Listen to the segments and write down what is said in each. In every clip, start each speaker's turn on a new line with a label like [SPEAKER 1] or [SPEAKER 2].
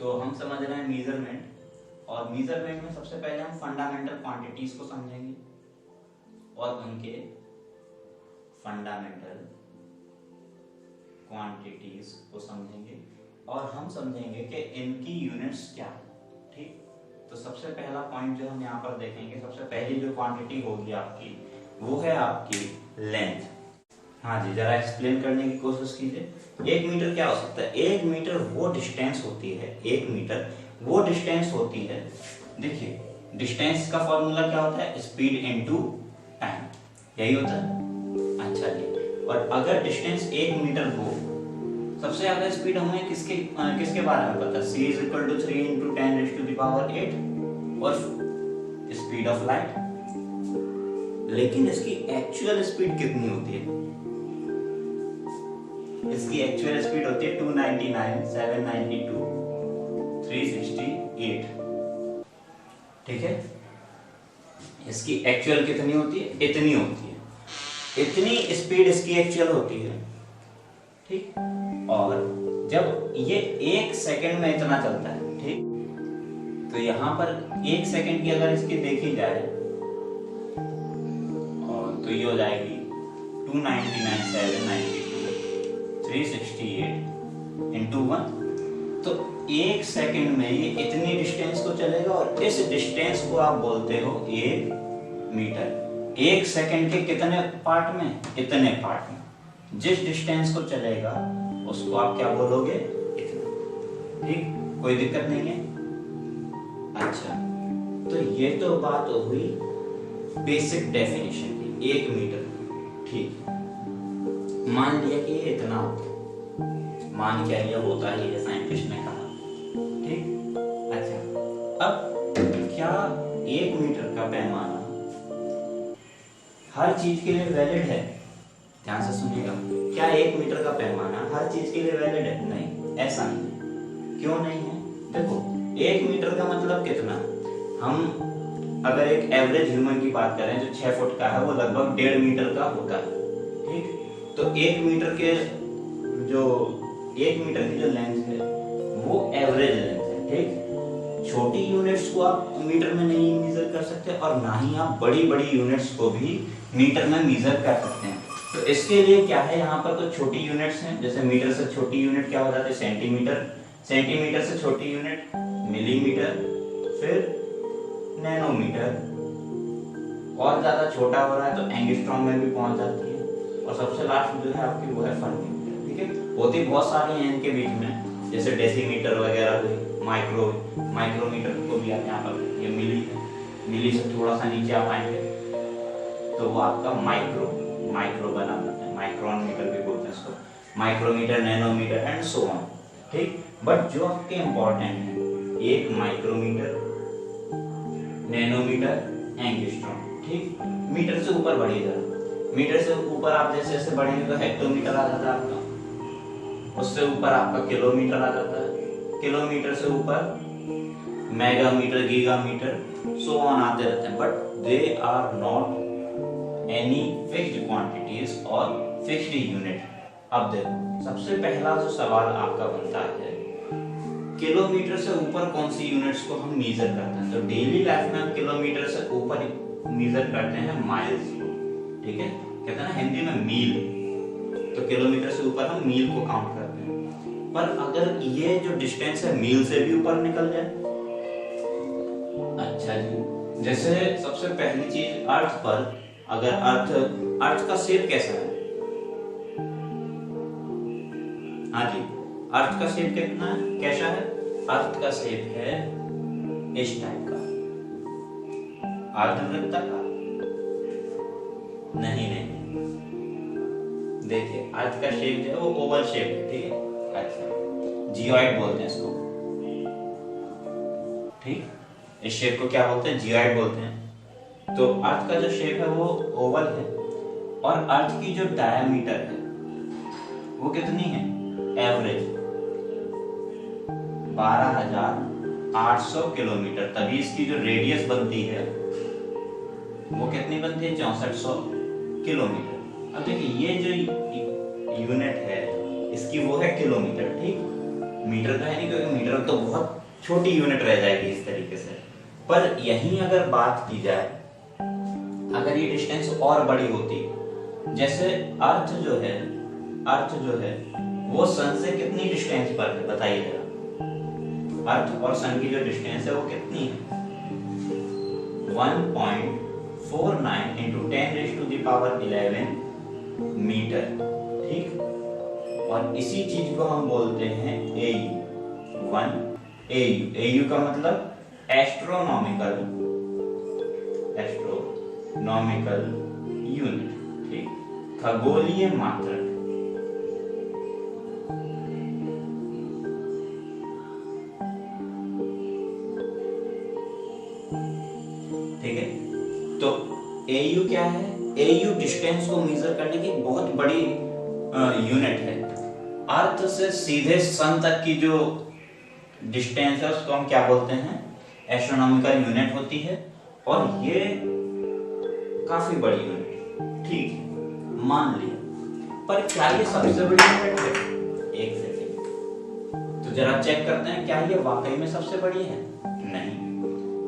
[SPEAKER 1] तो हम समझ रहे हैं मेजरमेंट, और मेजरमेंट में सबसे पहले हम फंडामेंटल क्वांटिटीज को समझेंगे और उनके फंडामेंटल क्वांटिटीज को समझेंगे और हम समझेंगे कि इनकी यूनिट्स क्या है। ठीक, तो सबसे पहला पॉइंट जो हम यहाँ पर देखेंगे, सबसे पहली जो क्वांटिटी होगी आपकी वो है आपकी लेंथ। हाँ जी, जरा एक्सप्लेन करने की कोशिश कीजिए। 1 मीटर क्या हो सकता है? 1 मीटर वो डिस्टेंस होती है, 1 मीटर वो डिस्टेंस होती है। देखिए डिस्टेंस का फॉर्मूला क्या होता है? स्पीड इनटू टाइम, यही होता है। अच्छा जी, और अगर डिस्टेंस 1 मीटर हो, सबसे ज्यादा स्पीड हमें किसके बारे में पता है? c = 3 × 10⁸ और स्पीड ऑफ लाइट। लेकिन इसकी एक्चुअल स्पीड कितनी होती है? इसकी एक्चुअल स्पीड होती है 299, 792, 368। ठीक है, इसकी एक्चुअल कितनी होती है? इतनी होती है, इतनी स्पीड इसकी एक्चुअल होती है। ठीक, और जब ये 1 सेकंड में इतना चलता है, ठीक, तो यहाँ पर 1 सेकंड की अगर इसकी देखी जाए और तो ये हो जाएगी 299, 792, 368 × 1। तो 1 सेकंड में ये इतनी डिस्टेंस को चलेगा और इस डिस्टेंस को आप बोलते हो 1 मीटर। 1 सेकंड के कितने पार्ट में? इतने पार्ट में। जिस डिस्टेंस को चलेगा उसको आप क्या बोलोगे? इतना। ठीक, कोई दिक्कत नहीं है। अच्छा, तो ये तो बात हुई बेसिक डेफिनेशन की 1 मीटर। ठीक, मान लिया कि ये इतना होता है, मान क्या ये होता ही है, साइंटिस्ट ने कहा। ठीक, अच्छा, अब क्या 1 मीटर का पैमाना हर चीज के लिए वैलिड है? ध्यान से सुनिएगा, क्या 1 मीटर का पैमाना हर चीज के लिए वैलिड है? नहीं, ऐसा नहीं है। क्यों नहीं है? देखो 1 मीटर का मतलब कितना? हम अगर एक एवरेज ह्यूमन की बात करें जो 6 फुट का है, वो लगभग 1.5 मीटर का होता है। ठीक, तो 1 मीटर की जो लेंथ है वो एवरेज लेंथ है। ठीक, छोटी यूनिट्स को आप मीटर में नहीं मेजर कर सकते और ना ही आप बड़ी बड़ी यूनिट्स को भी मीटर में मेजर कर सकते हैं। तो इसके लिए क्या है, यहाँ पर तो छोटी यूनिट्स हैं, जैसे मीटर से छोटी यूनिट क्या हो जाती है? सेंटीमीटर। सेंटीमीटर से छोटी यूनिट मिलीमीटर, फिर नैनोमीटर, और ज्यादा छोटा हो रहा है तो एंगस्ट्रॉम में भी पहुंच जाती है, और सबसे लास्ट जो है आपकी वो है फर्मीमीटर। ठीक है, होती बहुत सारी हैं इनके बीच में, जैसे डेसीमीटर वगैरह हुई, माइक्रोमीटर को भी आप यहाँ पर ये मिली से थोड़ा सा नीचे आप आएंगे तो वो आपका माइक्रो बना देते हैं, माइक्रोन मीटर भी बोलते हैं इसको, micrometre, nanometre and so on. ठीक, बट जो आपके इंपॉर्टेंट है, एक माइक्रोमीटर, नैनोमीटर, एंगस्ट्रॉम। ठीक, मीटर से ऊपर बढ़िए जरा, मीटर से ऊपर आप जैसे जैसे बढ़ेंगे तो हेक्टोमीटर आ जाता है आपका, उससे ऊपर आपका किलोमीटर आ जाता है, किलोमीटर से ऊपर मेगामीटर, गीगामीटर, सो ऑन आते रहते हैं, but they are not any fixed quantities और फिक्स्ड यूनिट। अब देखो सबसे पहला जो सवाल आपका बनता है, किलोमीटर से ऊपर कौन सी यूनिट्स को हम मेजर करते हैं? तो डेली लाइफ में हम किलोमीटर से ऊपर मेजर करते हैं माइल्स को। ठीक है, कहते हैं ना हिंदी में मील, तो किलोमीटर से ऊपर हम मील को काउंट करते हैं। पर अगर ये जो डिस्टेंस है मील से भी ऊपर निकल जाए, अच्छा जी, जैसे सबसे पहली चीज अर्थ पर, अगर अर्थ का शेप कैसा है? हाँ जी, अर्थ का शेप कितना है, कैसा है? अर्थ का शेप है इस टाइप का, अर्धवृत्त का नहीं, देखिए अर्थ का शेप जो है वो ओवल शेप है। ठीक है, अच्छा, जियोइड बोलते हैं इसको। ठीक, इस शेप को क्या बोलते हैं? जियोइड बोलते हैं। तो अर्थ का जो शेप है वो ओवल है, और अर्थ की जो डायमीटर है वो कितनी है? Average 12,800 kilometre. तभी इसकी जो रेडियस बनती है वो कितनी बनती है? 6400 किलोमीटर। अब देखिए ये जो यूनिट है इसकी वो है किलोमीटर। ठीक, मीटर तो है नहीं, क्योंकि मीटर तो बहुत छोटी यूनिट रह जाएगी इस तरीके से। पर यहीं अगर बात की जाए, अगर ये डिस्टेंस और बड़ी होती, जैसे अर्थ जो है वो सन से कितनी डिस्टेंस पर है बताइए जरा। अर्थ और सन की जो डिस्टेंस है वो कितनी है? 1.49 into 10⁻11 मीटर, ठीक। और इसी चीज को हम बोलते हैं AU। AU का मतलब एस्ट्रोनॉमिकल यूनिट, ठीक, खगोलीय मात्रक। ठीक है, तो AU क्या है? AU डिस्टेंस को मेजर करने की बहुत बड़ी यूनिट है। अर्थ से सीधे सन तक की जो डिस्टेंस है उसको हम क्या बोलते हैं? एस्ट्रोनॉमिकल यूनिट होती है, और ये काफी बड़ी यूनिट, ठीक, मान लिया। पर क्या ये सबसे बड़ी यूनिट है? एक सेकेंड, तो जरा चेक करते हैं क्या ये वाकई में सबसे बड़ी है? नहीं।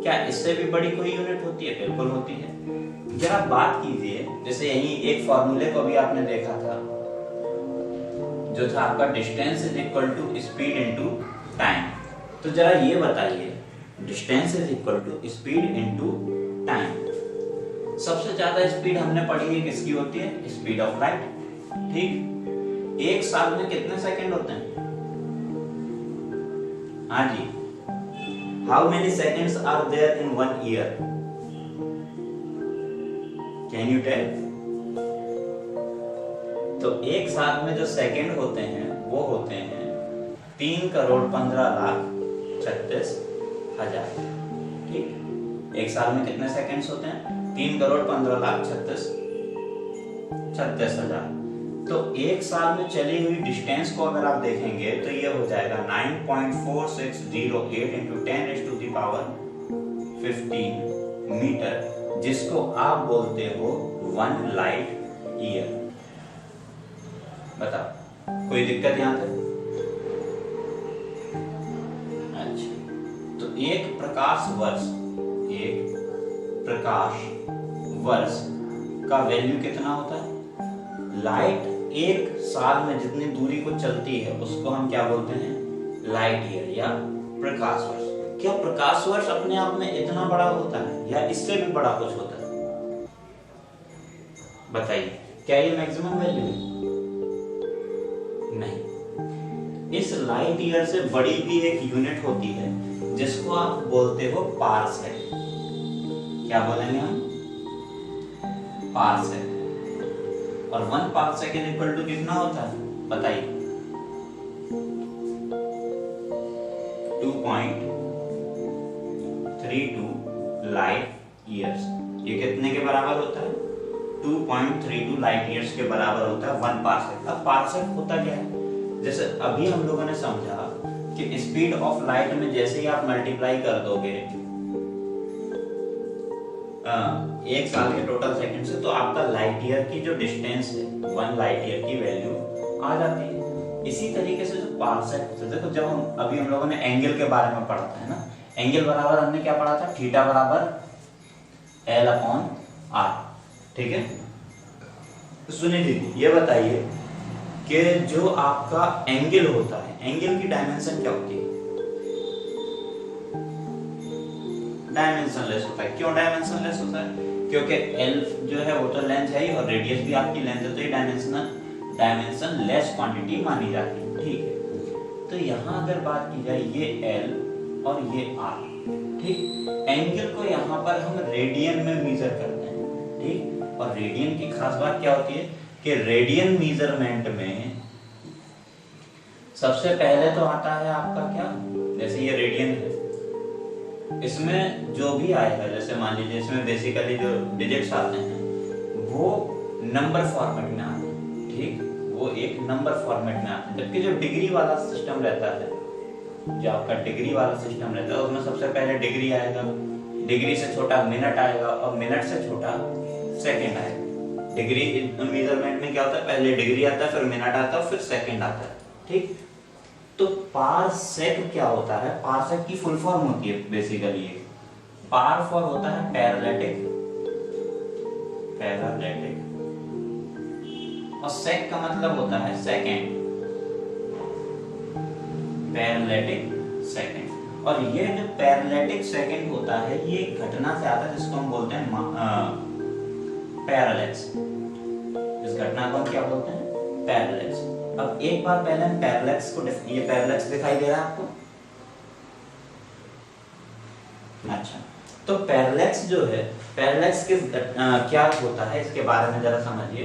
[SPEAKER 1] क्या इससे भी बड़ी कोई यूनिट होती है? बिल्कुल होती है। जरा बात कीजिए, जैसे यही एक फॉर्मूले को भी आपने देखा था, जो था आपका distance is equal to speed into time. तो जरा ये बताइए, distance is equal to speed into time. सबसे ज्यादा स्पीड हमने पढ़ी है किसकी होती है? स्पीड ऑफ लाइट, ठीक। एक साल में कितने सेकंड होते हैं? हाँ जी, how many seconds are there in 1 year? Can you tell? तो एक साल में जो सेकंड होते हैं वो होते हैं 3,15,36,000, ठीक। एक साल में कितने सेकंड्स होते हैं? 3,15,36,000। तो एक साल में चली हुई डिस्टेंस को अगर आप देखेंगे तो ये हो जाएगा 9.4608 into 10⁻15 मीटर, जिसको आप बोलते हो 1 लाइट ईयर। बताओ, कोई दिक्कत यहां तक? अच्छा, तो एक प्रकाश वर्ष का वैल्यू कितना होता है? लाइट एक साल में जितनी दूरी को चलती है उसको हम क्या बोलते हैं? लाइट ईयर या प्रकाश वर्ष। क्या प्रकाश वर्ष अपने आप में इतना बड़ा होता है या इससे भी बड़ा कुछ होता है? बताइए, क्या ये मैक्सिमम वैल्यू है? नहीं। इस लाइट ईयर से बड़ी भी एक यूनिट होती है जिसको आप बोलते हो पार्सेक। क्या बोलेंगे हम? पार्सेक। और 1 पार्सेक इज इक्वल टू कितना होता है बताइए? 2.32 लाइट ईयर्स। ये कितने के बराबर होता है? 2.32 लाइट ईयर्स के बराबर होता है 1 पार्सेक। अब पार्सेक होता क्या है? जैसे अभी हम लोगों ने समझा कि स्पीड ऑफ लाइट में जैसे ही आप मल्टीप्लाई कर दोगे एक साल के टोटल सेकंड से, तो आपका लाइट ईयर की जो डिस्टेंस है 1 लाइट ईयर की वैल्यू आ जाती है। इसी तरीके से जो पार्सेक होता है, देखो जब अभी हम लोगों ने एंगल के बारे में पढ़ा था, है ना? एंगल बराबर हमने क्या पढ़ा था? थीटा बराबर L/R, ठीक है। तो सुनिए दीदी, ये बताइए कि जो आपका एंगल होता है, एंगल की डायमेंशन क्या होती है? डायमेंशनलेस होता है। क्यों डायमेंशनलेस होता है? क्योंकि L जो है वो तो लेंथ है ही, और रेडियस भी आपकी लेंथ है, तो ये डायमेंशनलेस क्वांटिटी मानी जाती है, ठीक है। तो यहाँ अगर बात की जाए, ये L और ये R, ठीक। एंगल को यहाँ पर हम रेडियन में मेजर करते हैं, ठीक। और रेडियन की खास बात क्या होती है कि रेडियन मेजरमेंट में सबसे पहले तो आता है आपका क्या? जैसे ये रेडियन है, इसमें जो भी आएगा, जैसे मान लीजिए इसमें बेसिकली जो डिजिट्स आते हैं वो नंबर फॉर्मेट में आते हैं, ठीक। वो एक नंबर फॉर्मेट में आते हैं। जबकि जो डिग्री वाला सिस्टम रहता है, जो आपका डिग्री वाला सिस्टम रहता है, उसमें सबसे पहले डिग्री आएगा, डिग्री से छोटा मिनट आएगा, और मिनट से छोटा सेकंड आएगा। डिग्री मेजरमेंट में क्या होता है? पहले डिग्री आता है, फिर मिनट आता है, फिर सेकंड आता है, ठीक। तो पारसेक क्या होता है? पारसेक की फुल फॉर्म होती है बेसिकली, पार फॉर होता है पैरालेटिक, पैरालेटिक, और सेक का मतलब होता है सेकेंड, पैरालेटिक सेकेंड। और ये जो पैरालेटिक सेकेंड होता है ये एक घटना से आता है जिसको हम बोलते हैं पैरालेक्स। इस घटना को हम क्या बोलते हैं? पैरालेक्स। अब एक बार पहले हम पैरालेक्स को, ये पैरालेक्स दिखाई दे रहा है आपको? अच्छा, तो पैरालेक्स जो है, पैरालेक्स क्या होता है इसके बारे में जरा समझिए।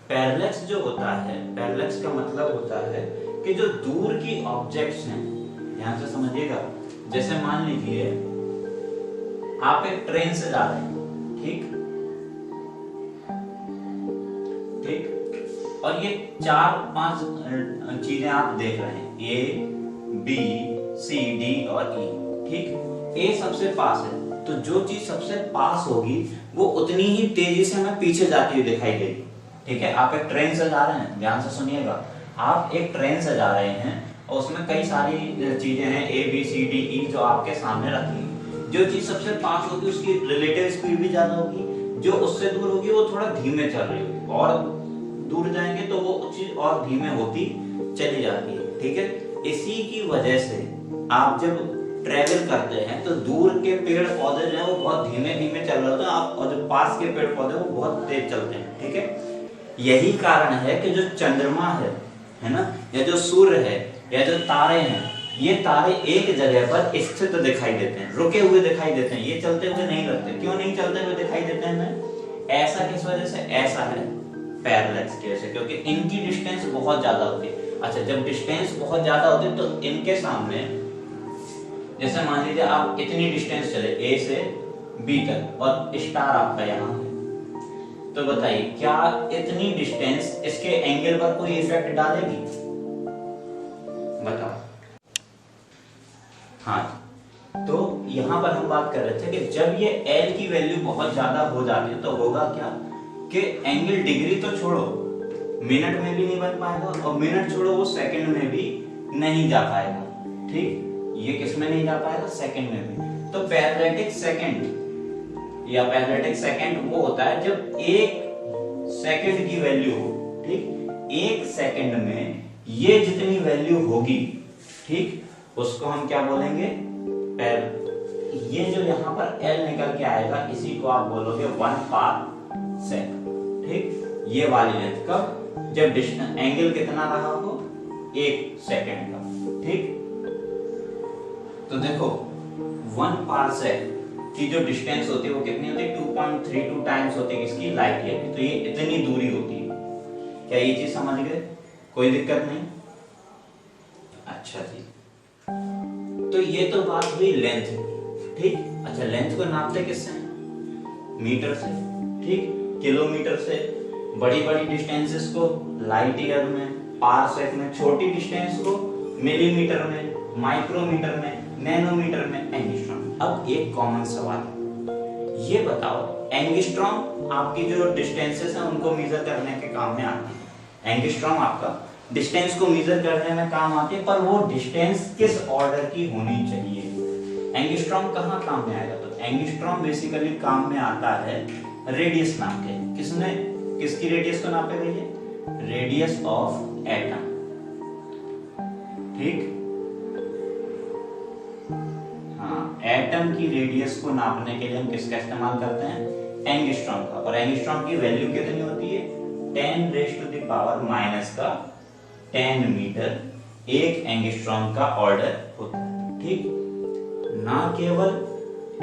[SPEAKER 1] पैरालेक्स जो होता है, पैरालेक्स का मतलब होता है कि जो दूर की ऑब्जेक्ट्स हैं, ध्यान से समझिएगा, जैसे मान लीजिए आप एक ट्रेन से जा रहे हैं, ठीक ठीक, और ये 4-5 चीजें आप देख रहे हैं, ए बी सी डी और ई, ठीक। ए सबसे पास है, तो जो चीज सबसे पास होगी वो उतनी ही तेजी से हमें पीछे जाती हुई दिखाई देगी, ठीक है। आप एक ट्रेन से जा रहे हैं, ध्यान से सुनिएगा, आप एक ट्रेन से जा रहे हैं और उसमें कई सारी चीजें हैं, A B C D E, जो आपके सामने रखी है। जो चीज सबसे पास होगी उसकी रिलेटिव स्पीड भी ज्यादा होगी, जो उससे दूर होगी वो थोड़ा धीमे चल रही होगी, और दूर जाएंगे तो वो चीज और धीमे होती चली जाती है, ठीक है। इसी की वजह से आप जब ट्रेवल करते हैं तो दूर के पेड़ पौधे जो है वो बहुत धीमे धीमे चल रहे होते हैं, आप, और जो पास के पेड़ पौधे वो बहुत तेज चलते हैं, ठीक है। यही कारण है कि जो चंद्रमा है ना, या जो सूर्य है, या जो तारे हैं, ये तारे एक जगह पर स्थित दिखाई देते हैं, रुके हुए दिखाई देते हैं, ये चलते हुए नहीं लगते। क्यों नहीं चलते हुए दिखाई देते हैं हमें? ऐसा किस वजह से? ऐसा है पैरेलैक्स की वजह से, क्योंकि इनकी डिस्टेंस बहुत ज्यादा होती है। अच्छा, जब डिस्टेंस बहुत ज्यादा होती है तो इनके सामने, जैसे मान लीजिए आप इतनी डिस्टेंस चले ए से बी तक और स्टार आपका यहाँ है, तो बताइए क्या इतनी डिस्टेंस इसके एंगल पर कोई इफेक्ट डालेगी? बताओ। हाँ, तो यहां पर हम बात कर रहे थे कि जब ये L की वैल्यू बहुत ज्यादा हो जाती है तो होगा क्या कि एंगल, डिग्री तो छोड़ो, मिनट में भी नहीं बन पाएगा, और मिनट छोड़ो वो सेकंड में भी नहीं जा पाएगा, ठीक। ये किस में नहीं जा पाएगा? सेकंड में भी। तो पैरेलैटिक सेकंड या पैरेलैटिक सेकंड वो होता है जब एक सेकंड की वैल्यू हो, ठीक। एक सेकंड में ये जितनी वैल्यू होगी, ठीक, उसको हम क्या बोलेंगे? ये जो यहाँ पर L निकल के आएगा इसी को आप बोलोगे 1 पारसेक, ठीक। ये वाली लेंथ कब? जब एंगल कितना रहा हो? 1 सेकंड का, ठीक। तो देखो 1 पारसेक की जो डिस्टेंस होती है वो कितनी होती है? 2.32 टाइम्स होती है किसकी? लाइट ईयर की। तो ये इतनी दूरी होती है। क्या ये चीज समझ गए? कोई दिक्कत नहीं? अच्छा जी, तो ये तो बात हुई लेंथ की, ठीक। अच्छा, लेंथ को नापते किससे? मीटर से, ठीक, किलोमीटर से। बड़ी बड़ी डिस्टेंसेस को लाइट ईयर में, पारसेक में, छोटी डिस्टेंस को मिलीमीटर में, माइक्रोमीटर में, नैनोमीटर में, एंगस्ट्रॉम। अब एक कॉमन सवाल, ये बताओ एंगस्ट्रॉम आपकी जो डिस्टेंसेस हैं उनको मेजर करने के काम में आती है। एंगस्ट्रॉम आपका डिस्टेंस को मेजर करने में काम आती है, पर वो डिस्टेंस किस ऑर्डर की होनी चाहिए? एंगस्ट्रॉम कहाँ काम में आएगा? तो एंगस्ट्रॉम बेसिकली काम में आता है रेडियस नाप के। किसकी रेडियस को नापेगा ये? रेडियस ऑफ एटम, ठीक। हाँ, एटम की रेडियस को नापने के लिए हम किसका इस्तेमाल करते हैं? एंगस्ट्रॉम का। और एंगस्ट्रॉम की वैल्यू कितनी होती है? 10⁻⁻10 मीटर एक एंगस्ट्रॉम का ऑर्डर होता है, ठीक। ना केवल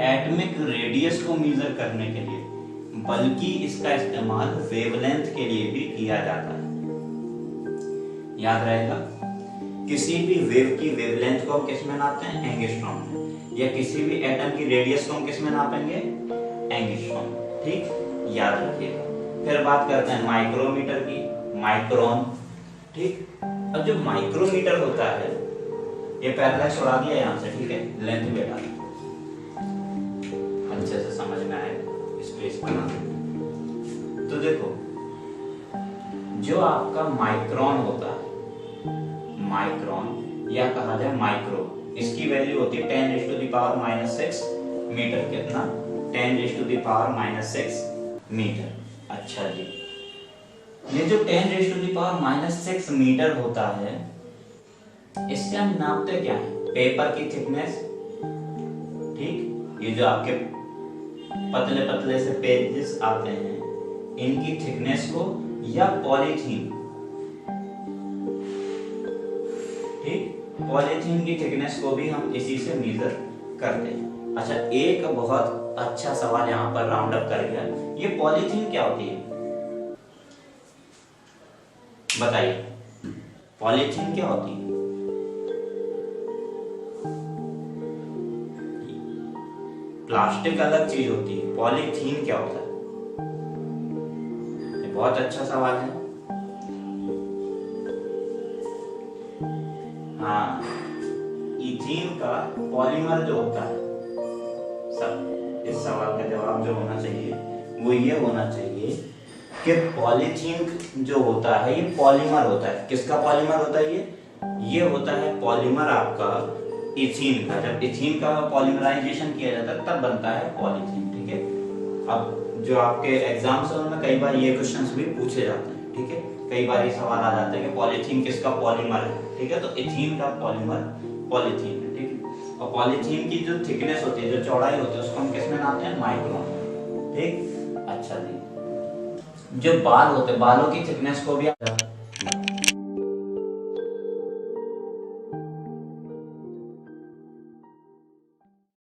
[SPEAKER 1] एटॉमिक रेडियस को मेजर करने के लिए बल्कि इसका इस्तेमाल वेवलेंथ के लिए भी किया जाता है। याद रहेगा, किसी भी वेव की वेवलेंथ को हम किस में नापते हैं? एंगस्ट्रॉम में। या किसी भी एटम की रेडियस को हम किस में नापेंगे? एंगस्ट्रॉम, ठीक, याद रखिएगा। फिर बात करते हैं माइक्रोमीटर की, माइक्रोन, ठीक। अब जो माइक्रोमीटर होता है, ये पैरेलैक्स उड़ा दिया यहां से, ठीक है, लेंथ भी हटा दी, अच्छे से समझ में आएगा, स्पेस बना। तो देखो जो आपका माइक्रोन होता है, माइक्रोन या कहा जाए माइक्रो। इसकी वैल्यू होती है 10⁻⁻⁶ मीटर। कितना? 10⁻⁻⁶ मीटर। अच्छा जी, ये जो 10⁻⁻⁶ मीटर होता है, इससे हम नापते क्या है? पेपर की थिकनेस। ठीक, ये जो आपके पतले पतले से पेजेस आते हैं, इनकी थिकनेस को, या पॉलीथीन, ठीक, पॉलीथीन की थिकनेस को भी हम इसी से मेजर करते हैं। अच्छा, एक बहुत अच्छा सवाल यहाँ पर राउंड अप कर गया, ये पॉलीथीन क्या होती है? बताइए, पॉलीथीन क्या होती है? प्लास्टिक अलग चीज होती है, पॉलीथीन क्या होता है? ये बहुत अच्छा सवाल है। हाँ, इथीन का पॉलीमर जो होता है, सब इस सवाल का जवाब जो होना चाहिए वो ये होना चाहिए कि पॉलीथीन जो होता है ये पॉलीमर होता है। किसका पॉलीमर होता है? ये होता है पॉलीमर आपका इथीन का। जब इथीन का पॉलीमराइजेशन किया जाता है तब बनता है पॉलीथीन। ठीक है, अब जो आपके एग्जाम्स है उनमें कई बार ये क्वेश्चंस भी पूछे जाते हैं। ठीक है, कई बार ये सवाल आ जाता है कि पॉलीथीन किसका पॉलीमर है। ठीक है, तो इथीन का पॉलीमर पॉलीथीन है। ठीक है, और पॉलीथीन की जो थिकनेस होती है, जो चौड़ाई होती है, उसको हम किसमें नापते हैं? माइक्रोन। ठीक, अच्छा जी, जो बाल होते हैं, बालों की थिकनेस को भी